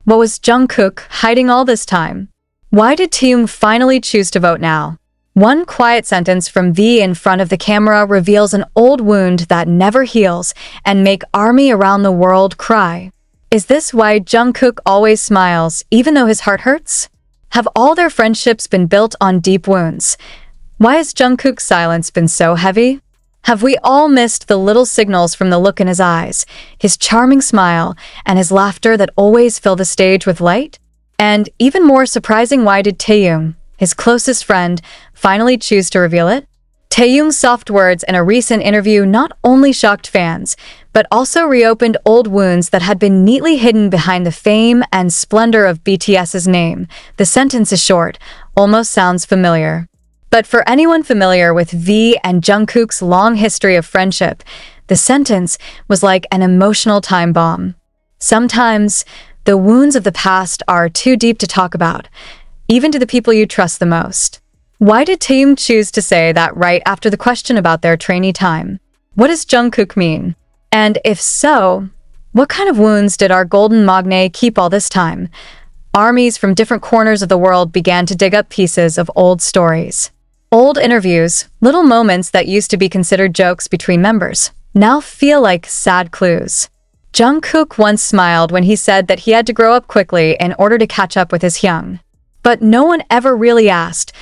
What was Jungkook hiding all this time? Why did Taehyung finally choose to vote now? One quiet sentence from V in front of the camera reveals an old wound that never heals and make ARMY around the world cry. Is this why Jungkook always smiles, even though his heart hurts? Have all their friendships been built on deep wounds? Why has Jungkook's silence been so heavy? Have we all missed the little signals from the look in his eyes, his charming smile, and his laughter that always fill the stage with light? And even more surprising, why did Taehyung, his closest friend, finally choose to reveal it? Taehyung's soft words in a recent interview not only shocked fans, but also reopened old wounds that had been neatly hidden behind the fame and splendor of BTS's name. The sentence is short, almost sounds familiar. But for anyone familiar with V and Jungkook's long history of friendship, the sentence was like an emotional time bomb. Sometimes, the wounds of the past are too deep to talk about, even to the people you trust the most. Why did Taehyung choose to say that right after the question about their trainee time? What does Jungkook mean? And if so, what kind of wounds did our golden magne keep all this time? Armies from different corners of the world began to dig up pieces of old stories. Old interviews, little moments that used to be considered jokes between members, now feel like sad clues. Jungkook once smiled when he said that he had to grow up quickly in order to catch up with his Hyung. But no one ever really asked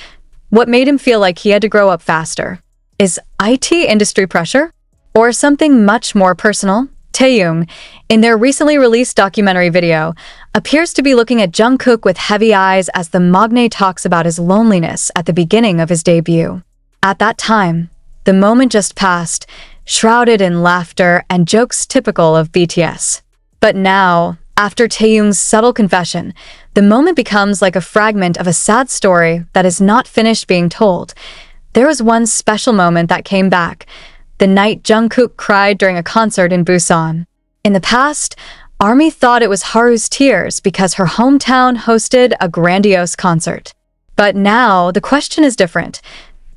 what made him feel like he had to grow up faster. Is IT industry pressure? Or something much more personal? Taehyung, in their recently released documentary video, appears to be looking at Jungkook with heavy eyes as the magne talks about his loneliness at the beginning of his debut. At that time, the moment just passed, shrouded in laughter and jokes typical of BTS. But now, after Taehyung's subtle confession, the moment becomes like a fragment of a sad story that is not finished being told. There was one special moment that came back, the night Jungkook cried during a concert in Busan. In the past, ARMY thought it was Haru's tears because her hometown hosted a grandiose concert. But now, the question is different.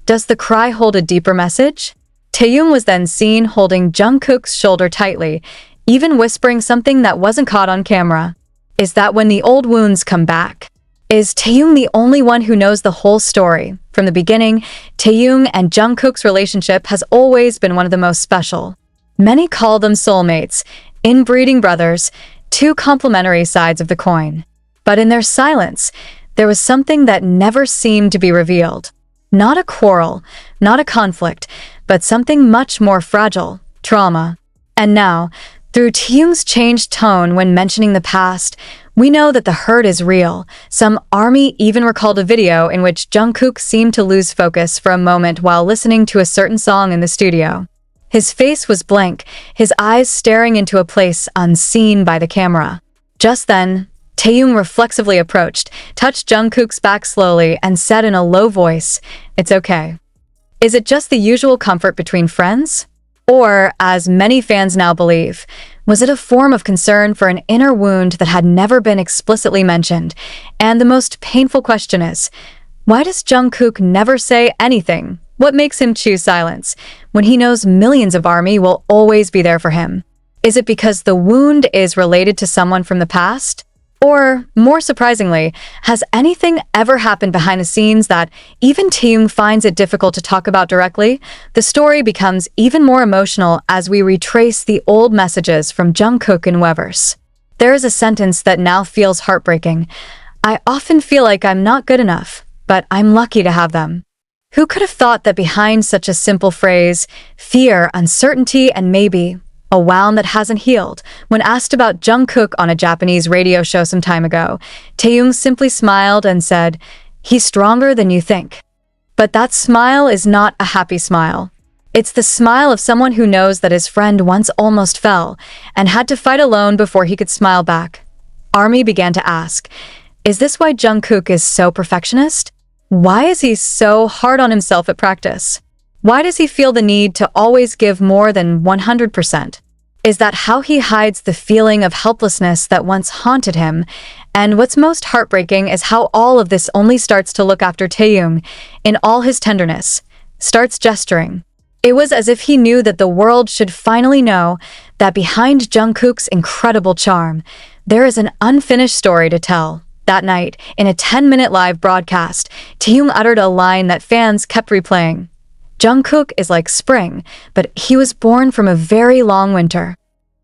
Does the cry hold a deeper message? Taehyung was then seen holding Jungkook's shoulder tightly, even whispering something that wasn't caught on camera. Is that when the old wounds come back? Is Taehyung the only one who knows the whole story? From the beginning, Taehyung and Jungkook's relationship has always been one of the most special. Many call them soulmates, inbreeding brothers, two complementary sides of the coin. But in their silence, there was something that never seemed to be revealed. Not a quarrel, not a conflict, but something much more fragile, trauma. And now, through Taehyung's changed tone when mentioning the past, we know that the hurt is real. Some ARMY even recalled a video in which Jungkook seemed to lose focus for a moment while listening to a certain song in the studio. His face was blank, his eyes staring into a place unseen by the camera. Just then, Taehyung reflexively approached, touched Jungkook's back slowly, and said in a low voice, "It's okay." Is it just the usual comfort between friends? Or, as many fans now believe, was it a form of concern for an inner wound that had never been explicitly mentioned? And the most painful question is, why does Jungkook never say anything? What makes him choose silence when he knows millions of ARMY will always be there for him? Is it because the wound is related to someone from the past? Or, more surprisingly, has anything ever happened behind the scenes that even Taehyung finds it difficult to talk about directly? The story becomes even more emotional as we retrace the old messages from Jungkook in Weverse. There is a sentence that now feels heartbreaking. "I often feel like I'm not good enough, but I'm lucky to have them." Who could have thought that behind such a simple phrase, fear, uncertainty, and maybe a wound that hasn't healed? When asked about Jungkook on a Japanese radio show some time ago, Taehyung simply smiled and said, "He's stronger than you think." But that smile is not a happy smile. It's the smile of someone who knows that his friend once almost fell and had to fight alone before he could smile back. ARMY began to ask, is this why Jungkook is so perfectionist? Why is he so hard on himself at practice? Why does he feel the need to always give more than 100%? Is that how he hides the feeling of helplessness that once haunted him? And what's most heartbreaking is how all of this only starts to look after Taehyung, in all his tenderness, starts gesturing. It was as if he knew that the world should finally know that behind Jungkook's incredible charm, there is an unfinished story to tell. That night, in a 10-minute live broadcast, Taehyung uttered a line that fans kept replaying. Jungkook is like spring, but he was born from a very long winter.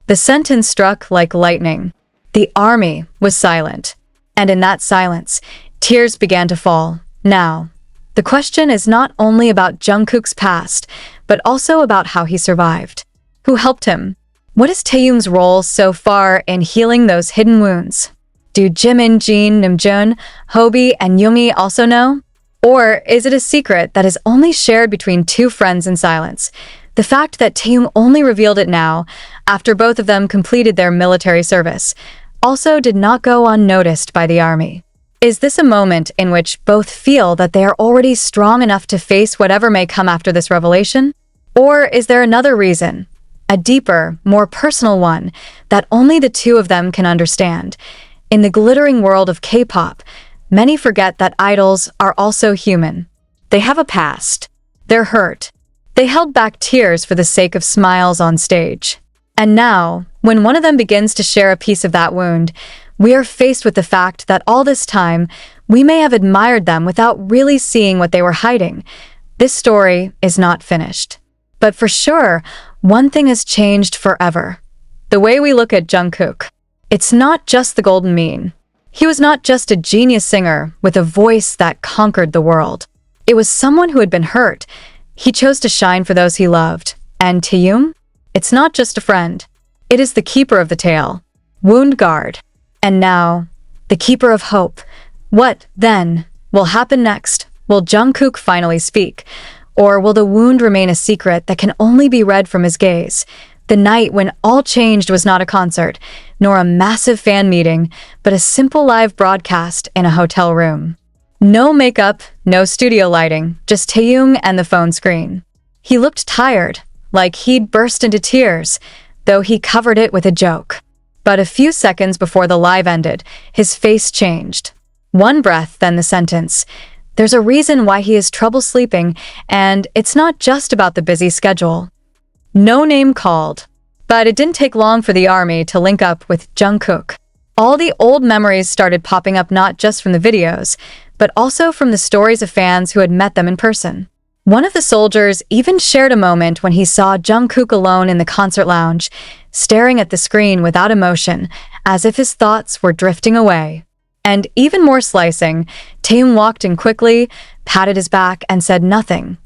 The sentence struck like lightning. The army was silent. And in that silence, tears began to fall. Now, the question is not only about Jungkook's past, but also about how he survived. Who helped him? What is Taehyung's role so far in healing those hidden wounds? Do Jimin, Jin, Namjoon, Hobi, and Yoongi also know? Or is it a secret that is only shared between two friends in silence? The fact that Taehyung only revealed it now, after both of them completed their military service, also did not go unnoticed by the army. Is this a moment in which both feel that they are already strong enough to face whatever may come after this revelation? Or is there another reason, a deeper, more personal one, that only the two of them can understand? In the glittering world of K-pop, many forget that idols are also human. They have a past. They're hurt. They held back tears for the sake of smiles on stage. And now, when one of them begins to share a piece of that wound, we are faced with the fact that all this time, we may have admired them without really seeing what they were hiding. This story is not finished. But for sure, one thing has changed forever. The way we look at Jungkook. It's not just the golden mean. He was not just a genius singer with a voice that conquered the world. It was someone who had been hurt. He chose to shine for those he loved. And Taehyung? It's not just a friend. It is the keeper of the tail. Wound guard. And now, the keeper of hope. What, then, will happen next? Will Jungkook finally speak? Or will the wound remain a secret that can only be read from his gaze? The night when all changed was not a concert, nor a massive fan meeting, but a simple live broadcast in a hotel room. No makeup, no studio lighting, just Taehyung and the phone screen. He looked tired, like he'd burst into tears, though he covered it with a joke. But a few seconds before the live ended, his face changed. One breath, then the sentence. There's a reason why he has trouble sleeping, and it's not just about the busy schedule. No name called. But it didn't take long for the army to link up with Jungkook. All the old memories started popping up not just from the videos, but also from the stories of fans who had met them in person. One of the soldiers even shared a moment when he saw Jungkook alone in the concert lounge, staring at the screen without emotion, as if his thoughts were drifting away. And even more slicing, Taehyung walked in quickly, patted his back, and said nothing.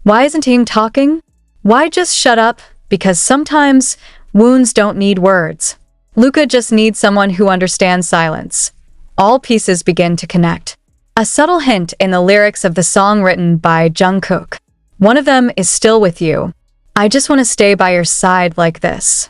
Why isn't Taehyung talking? Why just shut up? Because sometimes wounds don't need words. Luca just needs someone who understands silence. All pieces begin to connect. A subtle hint in the lyrics of the song written by Jungkook. One of them is still with you. I just want to stay by your side like this.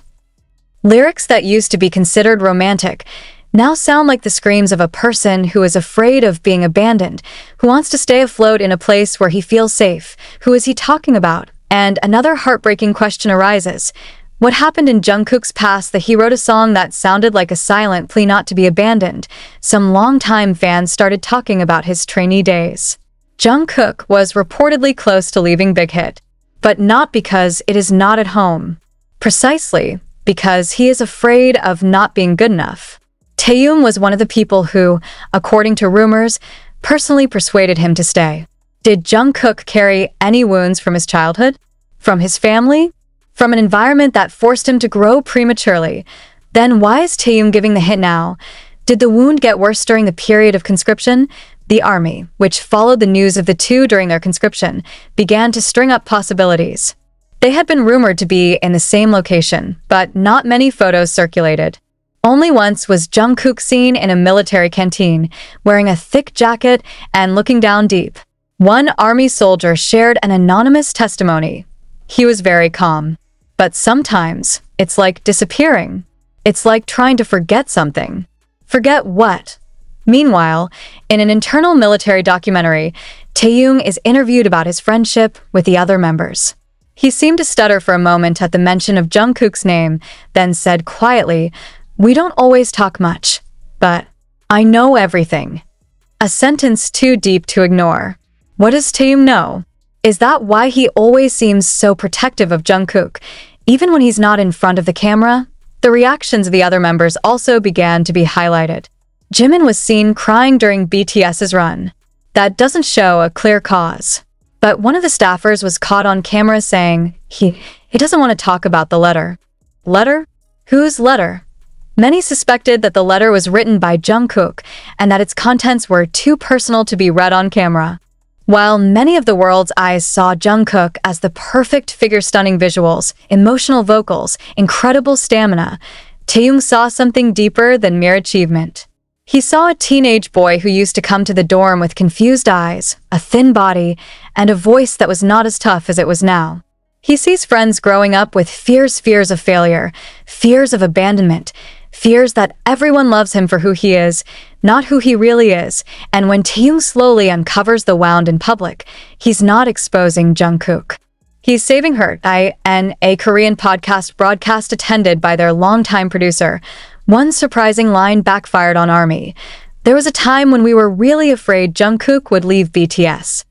Lyrics that used to be considered romantic now sound like the screams of a person who is afraid of being abandoned, who wants to stay afloat in a place where he feels safe. Who is he talking about? And another heartbreaking question arises. What happened in Jungkook's past that he wrote a song that sounded like a silent plea not to be abandoned? Some longtime fans started talking about his trainee days. Jungkook was reportedly close to leaving Big Hit, but not because it is not at home. Precisely because he is afraid of not being good enough. Taehyung was one of the people who, according to rumors, personally persuaded him to stay. Did Jungkook carry any wounds from his childhood? From his family? From an environment that forced him to grow prematurely? Then why is Taehyung giving the hit now? Did the wound get worse during the period of conscription? The army, which followed the news of the two during their conscription, began to string up possibilities. They had been rumored to be in the same location, but not many photos circulated. Only once was Jungkook seen in a military canteen, wearing a thick jacket and looking down deep. One army soldier shared an anonymous testimony. He was very calm. But sometimes, it's like disappearing. It's like trying to forget something. Forget what? Meanwhile, in an internal military documentary, Taehyung is interviewed about his friendship with the other members. He seemed to stutter for a moment at the mention of Jungkook's name, then said quietly, "We don't always talk much, but I know everything." A sentence too deep to ignore. What does Taehyung know? Is that why he always seems so protective of Jungkook, even when he's not in front of the camera? The reactions of the other members also began to be highlighted. Jimin was seen crying during BTS's run. That doesn't show a clear cause. But one of the staffers was caught on camera saying he doesn't want to talk about the letter. Letter? Whose letter? Many suspected that the letter was written by Jungkook and that its contents were too personal to be read on camera. While many of the world's eyes saw Jungkook as the perfect figure, stunning visuals, emotional vocals, incredible stamina, Taehyung saw something deeper than mere achievement. He saw a teenage boy who used to come to the dorm with confused eyes, a thin body, and a voice that was not as tough as it was now. He sees friends growing up with fears of failure, fears of abandonment, fears that everyone loves him for who he is, not who he really is, and when Taehyung slowly uncovers the wound in public, he's not exposing Jungkook. He's saving her, in a Korean podcast broadcast attended by their longtime producer. One surprising line backfired on ARMY. There was a time when we were really afraid Jungkook would leave BTS.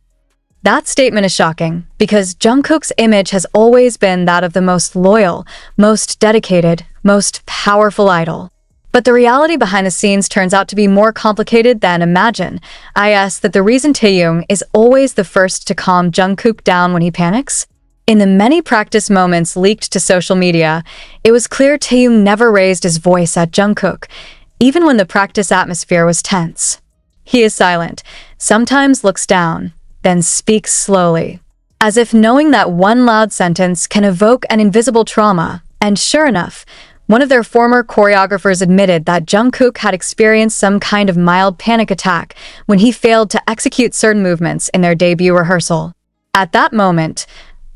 That statement is shocking, because Jungkook's image has always been that of the most loyal, most dedicated, most powerful idol. But the reality behind the scenes turns out to be more complicated than imagined. That the reason Taehyung is always the first to calm Jungkook down when he panics? In the many practice moments leaked to social media, it was clear Taehyung never raised his voice at Jungkook, even when the practice atmosphere was tense. He is silent, sometimes looks down, then speaks slowly, as if knowing that one loud sentence can evoke an invisible trauma. And sure enough, one of their former choreographers admitted that Jungkook had experienced some kind of mild panic attack when he failed to execute certain movements in their debut rehearsal. At that moment,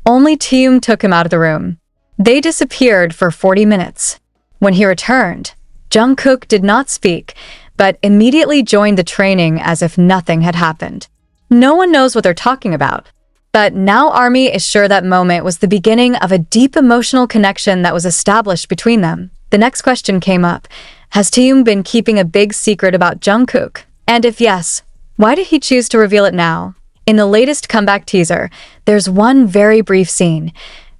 only Taehyung took him out of the room. They disappeared for 40 minutes. When he returned, Jungkook did not speak, but immediately joined the training as if nothing had happened. No one knows what they're talking about. But now ARMY is sure that moment was the beginning of a deep emotional connection that was established between them. The next question came up. Has Taehyung been keeping a big secret about Jungkook? And if yes, why did he choose to reveal it now? In the latest comeback teaser, there's one very brief scene.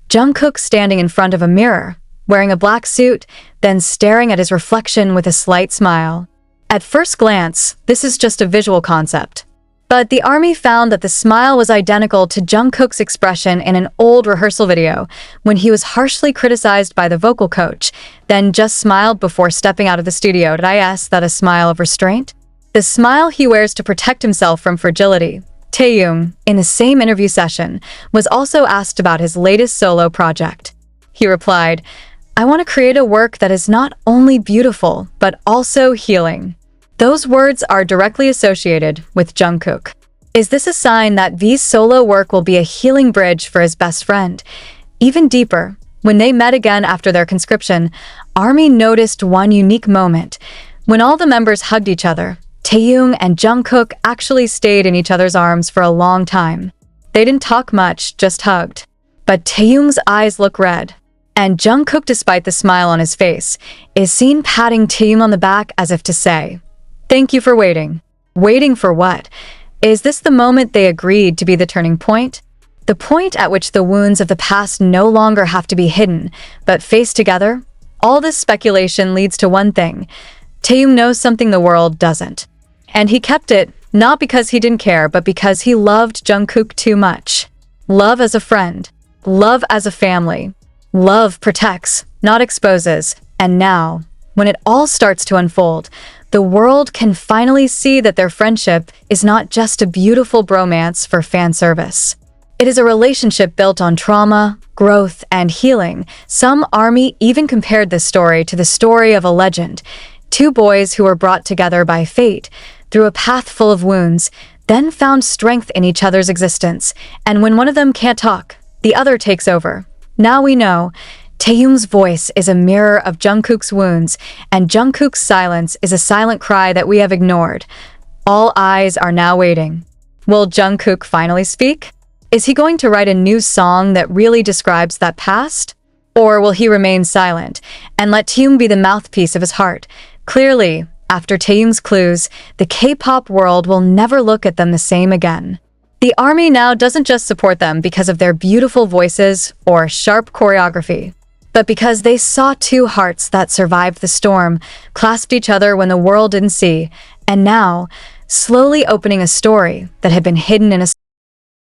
Jungkook standing in front of a mirror, wearing a black suit, then staring at his reflection with a slight smile. At first glance, this is just a visual concept. But the ARMY found that the smile was identical to Jungkook's expression in an old rehearsal video when he was harshly criticized by the vocal coach, then just smiled before stepping out of the studio. That a smile of restraint? The smile he wears to protect himself from fragility. Taehyung, in the same interview session, was also asked about his latest solo project. He replied, "I want to create a work that is not only beautiful, but also healing." Those words are directly associated with Jungkook. Is this a sign that V's solo work will be a healing bridge for his best friend? Even deeper, when they met again after their conscription, ARMY noticed one unique moment. When all the members hugged each other, Taehyung and Jungkook actually stayed in each other's arms for a long time. They didn't talk much, just hugged. But Taehyung's eyes look red, and Jungkook, despite the smile on his face, is seen patting Taehyung on the back as if to say, "Thank you for waiting." Waiting for what? Is this the moment they agreed to be the turning point? The point at which the wounds of the past no longer have to be hidden, but faced together? All this speculation leads to one thing. Taehyung knows something the world doesn't. And he kept it, not because he didn't care, but because he loved Jungkook too much. Love as a friend. Love as a family. Love protects, not exposes. And now, when it all starts to unfold, the world can finally see that their friendship is not just a beautiful bromance for fan service. It is a relationship built on trauma, growth, and healing. Some ARMY even compared this story to the story of a legend. Two boys who were brought together by fate through a path full of wounds, then found strength in each other's existence. And when one of them can't talk, the other takes over. Now we know Taehyung's voice is a mirror of Jungkook's wounds, and Jungkook's silence is a silent cry that we have ignored. All eyes are now waiting. Will Jungkook finally speak? Is he going to write a new song that really describes that past? Or will he remain silent and let Taehyung be the mouthpiece of his heart? Clearly, after Taehyung's clues, the K-pop world will never look at them the same again. The ARMY now doesn't just support them because of their beautiful voices or sharp choreography, but because they saw two hearts that survived the storm, clasped each other when the world didn't see, and now, slowly opening a story that had been hidden in a